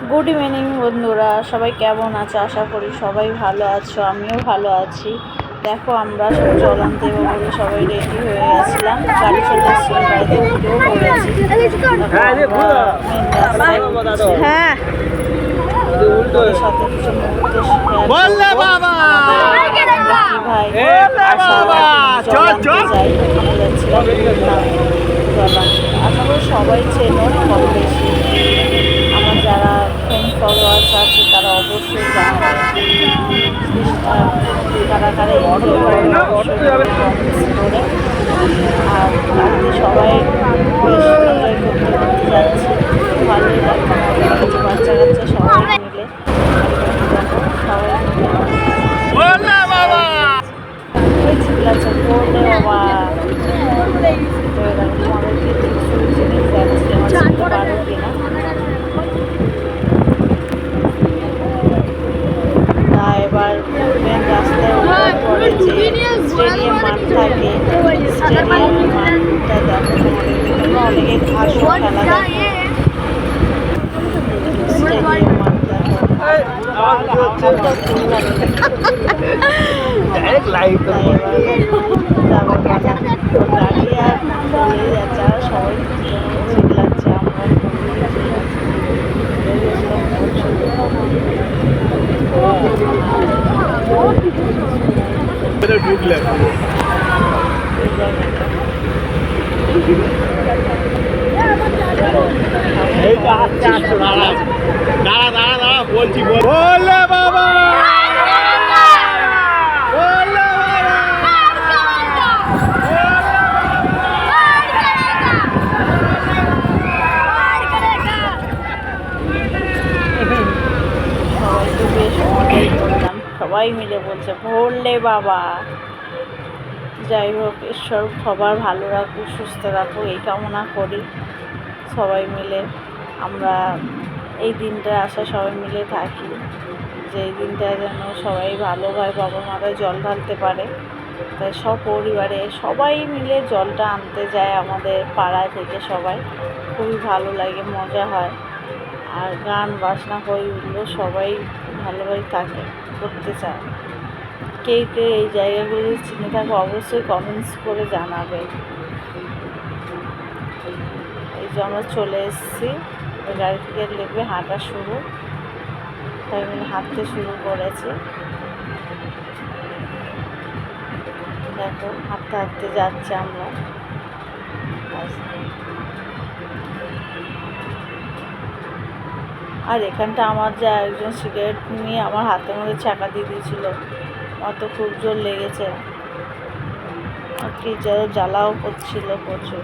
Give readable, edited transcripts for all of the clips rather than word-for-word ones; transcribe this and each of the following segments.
Good evening বন্ধুরা, সবাই কেমন আছো? আশা করি সবাই ভালো আছো, আমিও ভালো আছি। দেখো আমরা সব জল আনতে দেবো বলে সবাই রেডি হয়ে গেছিলাম, গাড়ি চলে এসেছিল, গাড়িতে উঠেও পড়েছি। হ্যাঁ, সাথে কিছু মুহূর্ত শেয়ার করবো। কি ভাই জল আনতে যাই, আমরা যাচ্ছিলাম জল আনতে। আশা করি সবাই চেনো কম বেশি, আমার যারা ফ্রেন্ড ফলোয়ার্স আছে তারা অবশ্যই জানে কারা কারা এনজয় করে, অবশ্যই করে। আর বাড়িতে সবাই বেশ এনজয় করতে করতে যাচ্ছি, ভালোই লাগছে, মজা লাগছে, বাচ্চা কাচ্চা সবাই মিলে সবাই মিলে চিল্লাচ্ছে বললে বাবা। তোমাদেরকে কিছু জিনিস যাচ্ছি, আমার চিনতে পারো কিনা। এবার মেন রাস্তায় ওঠার পরে যে স্টেডিয়াম মাঠ থাকে, স্টেডিয়াম মাঠটা দেখো, তোমাদের অনেকে ঘাসও খেলা দেখো। স্টেডিয়াম মাঠ দেখো, গাড়ি আর চলে যাচ্ছে, আর সবাই চিল্লাচ্ছে। আমরা ঢুকলেন দাঁড়া বলছি, বললে বাবা সবাই মিলে বলছে ভোলে বাবা। যাই হোক, ঈশ্বর সবার ভালো রাখুক, সুস্থ রাখুক, এই কামনা করি। সবাই মিলে আমরা এই দিনটা আসা সবাই মিলে থাকি, যে এই দিনটা যেন সবাই ভালোভাবে বাবা মাথায় জল ঢালতে পারে। তাই সব পরিবারে সবাই মিলে জলটা আনতে যায়, আমাদের পাড়া থেকে সবাই। খুবই ভালো লাগে, মজা হয়, আর গান বাজনা হই উঠলো, সবাই ভালোভাবে থাকে, করতে চায়। কে কে এই জায়গাগুলো চিনে থাকো অবশ্যই কমেন্টস করে জানাবে। এই যে আমরা চলে এসেছি, গাড়ি থেকে নেমে হাঁটা শুরু, সবাই মিলে হাঁটতে শুরু করেছে। দেখো হাঁটতে হাঁটতে যাচ্ছে আমরা। আর এখানটা আমার যা একজন সিগারেট নিয়ে আমার হাতের মধ্যে ছ্যাঁকা দিয়ে দিয়েছিল, আমার তো খুব জোর লেগেছে, আর কি জ্বালাও করছিল প্রচুর।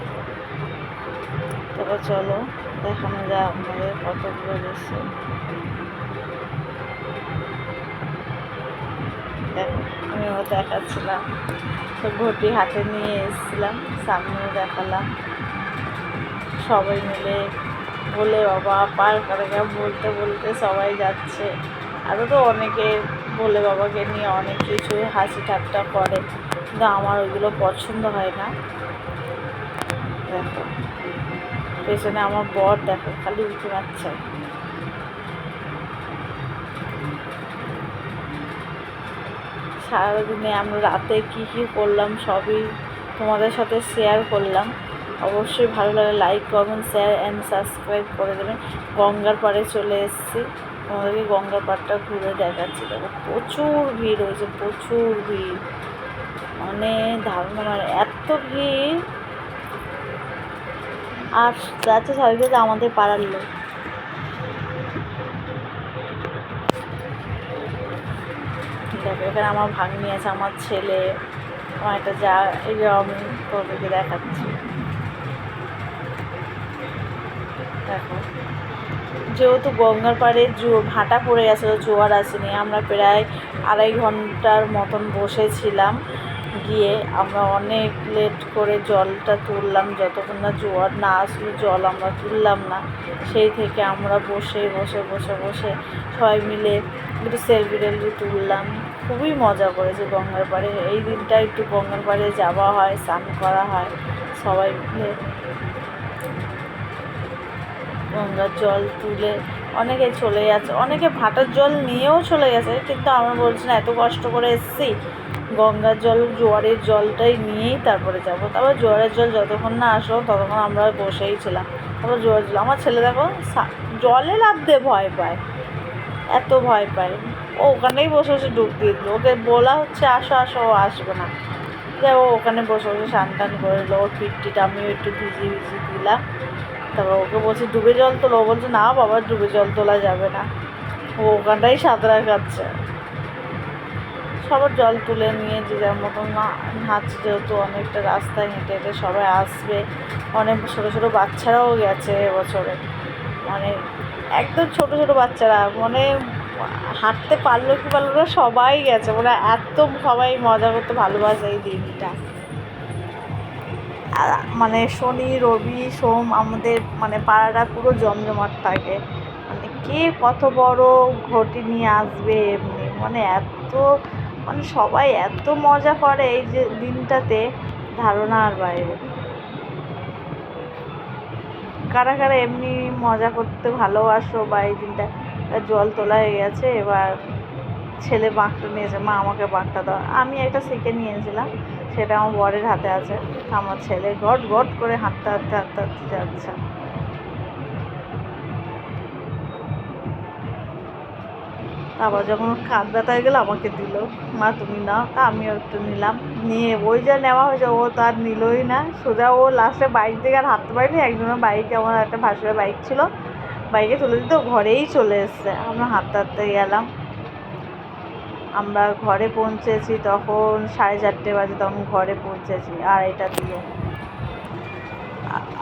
তবে চলো দেখানো যায় আপনাদের কতগুলো বেশি। দেখো আমি ও দেখাচ্ছিলাম, তো ঘটি হাতে নিয়ে এসেছিলাম, সামনেও দেখালাম। সবাই মিলে বলে বাবা পার করে বলতে বলতে সবাই যাচ্ছে। আরও তো অনেকে বলে বাবাকে নিয়ে অনেক কিছু হাসি ঠাট্টা করে, কিন্তু আমার ওইগুলো পছন্দ হয় না। দেখো পেছনে আমার বর, দেখো খালি উঠে যাচ্ছে। সারাদিনে আমরা রাতে কী করলাম সবই তোমাদের সাথে শেয়ার করলাম। অবশ্যই ভালো লাগে like comment share and subscribe করে দেবেন। গঙ্গার পাড়ে চলে এসেছি, তোমাদেরকে গঙ্গার পাড়টা ঘুরে দেখাচ্ছি। দেখো প্রচুর ভিড় হয়েছে, প্রচুর ভিড়, মানে ধারণা মানে এত ভিড়। আর যাচ্ছে সবাই বলতে আমাদের পাড়ার লোক। দেখো এখানে আমার ভাগ্নি আছে, আমার ছেলে, আমার একটা যা, এই যে আমি তোদেরকে দেখাচ্ছি। দেখো যেহেতু গঙ্গার পাড়ে ভাটা পড়ে গেছিলো, জোয়ার আসেনি, আমরা প্রায় 2.5 ঘন্টার মতন বসেছিলাম। গিয়ে আমরা অনেক লেট করে জলটা তুললাম, যতক্ষণ না জোয়ার না আসলো জল আমরা তুললাম না। সেই থেকে আমরা বসে বসে বসে বসে সবাই মিলে একটু সেলফি টেলফি তুললাম। খুবই মজা করেছে গঙ্গার পাড়ে। এই দিনটা একটু গঙ্গার পাড়ে যাওয়া হয়, স্নান করা হয় সবাই মিলে, গঙ্গার জল তুলে অনেকে চলে যাচ্ছে, অনেকে ভাটার জল নিয়েও চলে গেছে, কিন্তু আমরা বলছি না এত কষ্ট করে এসেছি, গঙ্গার জল জোয়ারের জলটাই নিয়েই তারপরে যাবো। তারপর জোয়ারের জল যতক্ষণ না আসো ততক্ষণ আমরা বসেই ছিলাম। তারপর জোয়ারের জল, আমার ছেলে দেখো জলে নামতে ভয় পায়, এত ভয় পায়, ও ওখানেই বসে বসে ডুব দিয়ে দিল। ওকে বলা হচ্ছে আসো আসো, ও আসবে না, যাই ও ওখানে বসে বসে স্নান টান করে দিল। ওর পিঠটিটা আমিও একটু ভিজিয়ে দিলাম। তারপর ওকে বলছি ডুবে জল তোলো, ও বলছে না বাবা ডুবে জল তোলা যাবে না, ও ওখানটাই সাঁতরা কাটছে। সবার জল তুলে নিয়ে যে যার মতন হাঁটছে, যেহেতু অনেকটা রাস্তায় হেঁটে হেঁটে সবাই আসবে, অনেক ছোটো ছোটো বাচ্চারাও গেছে এবছরে, মানে একদম ছোটো ছোটো বাচ্চারা, মানে হাঁটতে পারলো কি পারলো না সবাই গেছে, মানে এত সবাই মজা করতে ভালোবাসে এই দিনটা। মানে শনি রবি সোম আমাদের মানে পাড়াটা পুরো জমজমাট থাকে, মানে কে কত বড় ঘটি নিয়ে আসবে এমনি, মানে এত মানে সবাই এত মজা করে এই যে দিনটাতে, ধারণার বাইরে। কারা কারা এমনি মজা করতে ভালোবাসো বা এই দিনটা। জল তোলা হয়ে গেছে, এবার ছেলে বাঁকটা নিয়েছে, মা আমাকে বাঁকটা দাও, আমি একটা শিখে নিয়েছিলাম, সেটা আমার বরের হাতে আছে। আমার ছেলে গট গট করে হাঁটতে হাঁটতে হাঁটতে হাঁটতে যাচ্ছে। আবার যখন কাঁধ ব্যথা হয়ে গেলো আমাকে দিল, মা তুমি নাও, তা আমিও একটু নিলাম, নিয়ে ওই যা নেওয়া হয়েছে ও তো আর নিলই না, সোজা ও লাস্টে বাইক থেকে আর হাঁটতে পারিনি, একজনের বাইকে, আমার একটা ভাসুরের বাইক ছিল, বাইকে তুলে দিতে ঘরেই চলে এসছে। আমরা হাঁটতে হাঁটতে গেলাম, আমরা ঘরে পৌঁছেছি তখন 4:30 বাজে, তখন ঘরে পৌঁছেছি 2:30 দিয়ে,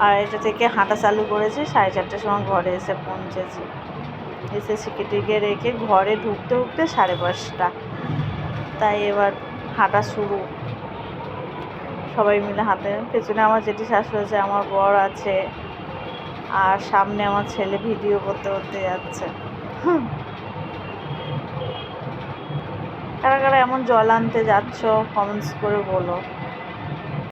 2:30 থেকে হাঁটা চালু করেছি, 4:30টার সময় ঘরে এসে পৌঁছেছি। এসে শিখিটিকে রেখে ঘরে ঢুকতে ঢুকতে 5:30, তাই এবার হাঁটা শুরু, সবাই মিলে হাঁটে। পেছনে আমার জেঠি শাশুড়ি আছে, আমার বর আছে, আর সামনে আমার ছেলে ভিডিও করতে করতে যাচ্ছে। কারা কারা এমন জল আনতে যাচ্ছ কমেন্টস করে বলো।